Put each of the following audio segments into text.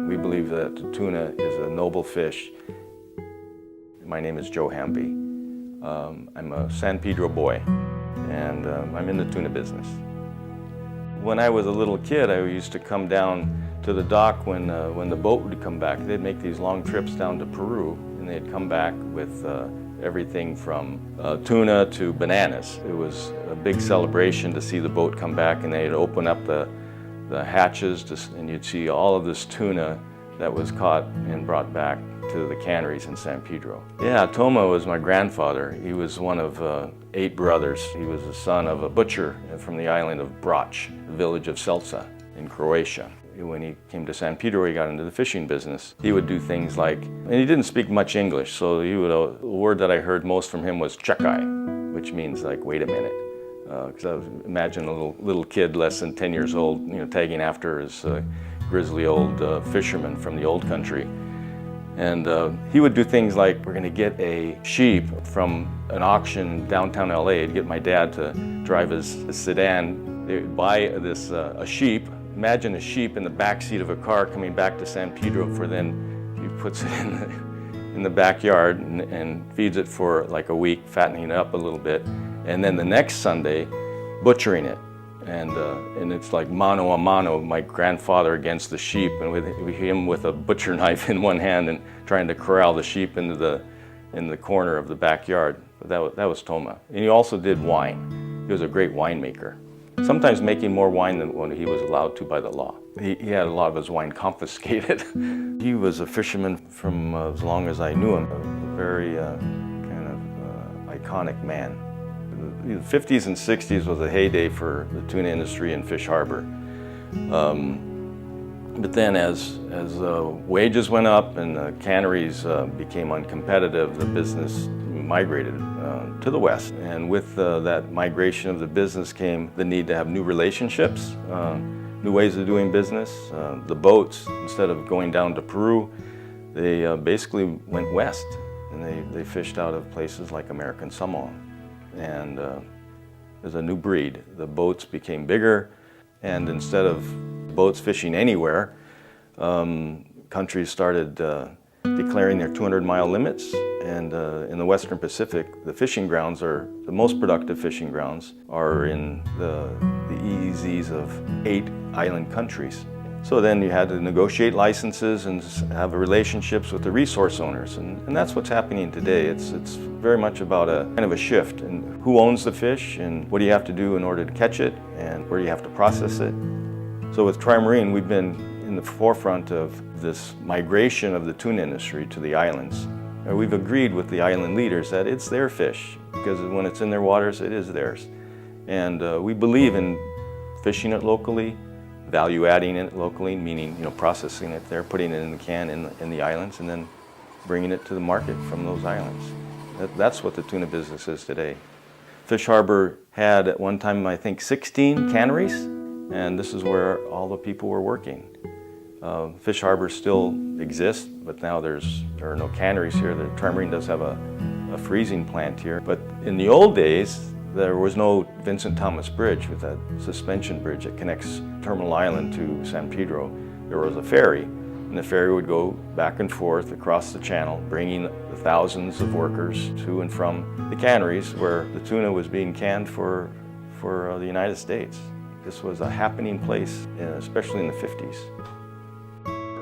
We believe that the tuna is a noble fish. My name is Joe Hamby. I'm a San Pedro boy, and I'm in the tuna business. When I was a little kid, I used to come down to the dock when the boat would come back. They'd make these long trips down to Peru, and they'd come back with everything from tuna to bananas. It was a big celebration to see the boat come back, and they'd open up the hatches and you'd see all of this tuna that was caught and brought back to the canneries in San Pedro. Yeah, Toma was my grandfather. He was one of 8 brothers. He was the son of a butcher from the island of Brač, the village of Selca in Croatia. When he came to San Pedro, he got into the fishing business. He would do things like, and he didn't speak much English, so the word that I heard most from him was "čekaj," which means like, wait a minute. Because I imagine a little kid less than 10 years old, tagging after his grizzly old fisherman from the old country. And he would do things like, we're going to get a sheep from an auction downtown LA. He'd get my dad to drive his sedan. They would buy a sheep. Imagine a sheep in the back seat of a car coming back to San Pedro, for then he puts it in the backyard and feeds it for like a week, fattening it up a little bit. And then the next Sunday, butchering it. And it's like mano a mano, my grandfather against the sheep, and with him with a butcher knife in one hand and trying to corral the sheep in the corner of the backyard. That was Toma. And he also did wine. He was a great winemaker, sometimes making more wine than what he was allowed to by the law. He had a lot of his wine confiscated. He was a fisherman from as long as I knew him, a very iconic man. The 50s and 60s was a heyday for the tuna industry in Fish Harbor. But then as wages went up and the canneries became uncompetitive, the business migrated to the west. And with that migration of the business came the need to have new relationships, new ways of doing business. The boats, instead of going down to Peru, they basically went west, and they fished out of places like American Samoa. And there's a new breed. The boats became bigger, and instead of boats fishing anywhere, countries started declaring their 200-mile limits. And in the Western Pacific, the fishing grounds the most productive fishing grounds are in the EEZs of 8 island countries. So then you had to negotiate licenses and have relationships with the resource owners, and that's what's happening today. It's very much about a kind of a shift in who owns the fish and what do you have to do in order to catch it and where do you have to process it. So with Tri-Marine, we've been in the forefront of this migration of the tuna industry to the islands. We've agreed with the island leaders that it's their fish, because when it's in their waters, it is theirs. And we believe in fishing it locally, value adding it locally, meaning processing it there, putting it in the can in the islands, and then bringing it to the market from those islands. That's what the tuna business is today. Fish Harbor had at one time, I think, 16 canneries, and this is where all the people were working. Fish Harbor still exists, but now there are no canneries here. The Tri-Marine does have a freezing plant here, but in the old days, there was no Vincent Thomas Bridge with that suspension bridge that connects Terminal Island to San Pedro. There was a ferry, and the ferry would go back and forth across the channel, bringing the thousands of workers to and from the canneries where the tuna was being canned for the United States. This was a happening place, especially in the 50s.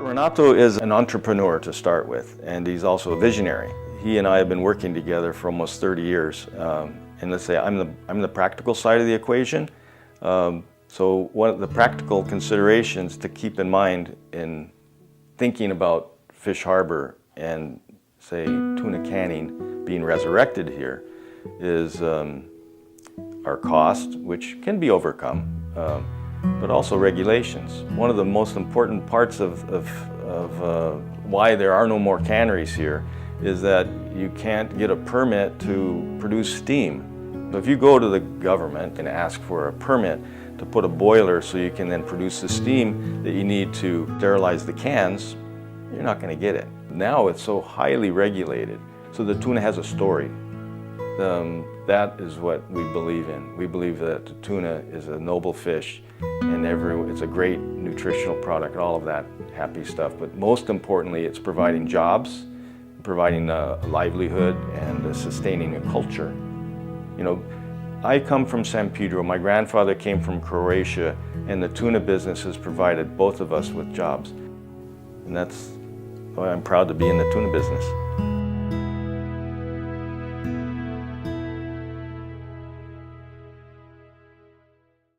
Renato is an entrepreneur to start with, and he's also a visionary. He and I have been working together for almost 30 years. And let's say I'm the practical side of the equation. So one of the practical considerations to keep in mind in thinking about Fish Harbor and, say, tuna canning being resurrected here is our cost, which can be overcome, but also regulations. One of the most important parts of why there are no more canneries here is that you can't get a permit to produce steam. So if you go to the government and ask for a permit to put a boiler so you can then produce the steam that you need to sterilize the cans, you're not going to get it. Now it's so highly regulated. So the tuna has a story. That is what we believe in. We believe that the tuna is a noble fish, and and it's a great nutritional product, all of that happy stuff. But most importantly, it's providing jobs, providing a livelihood, and sustaining a culture. You know, I come from San Pedro. My grandfather came from Croatia, and the tuna business has provided both of us with jobs. And that's why I'm proud to be in the tuna business.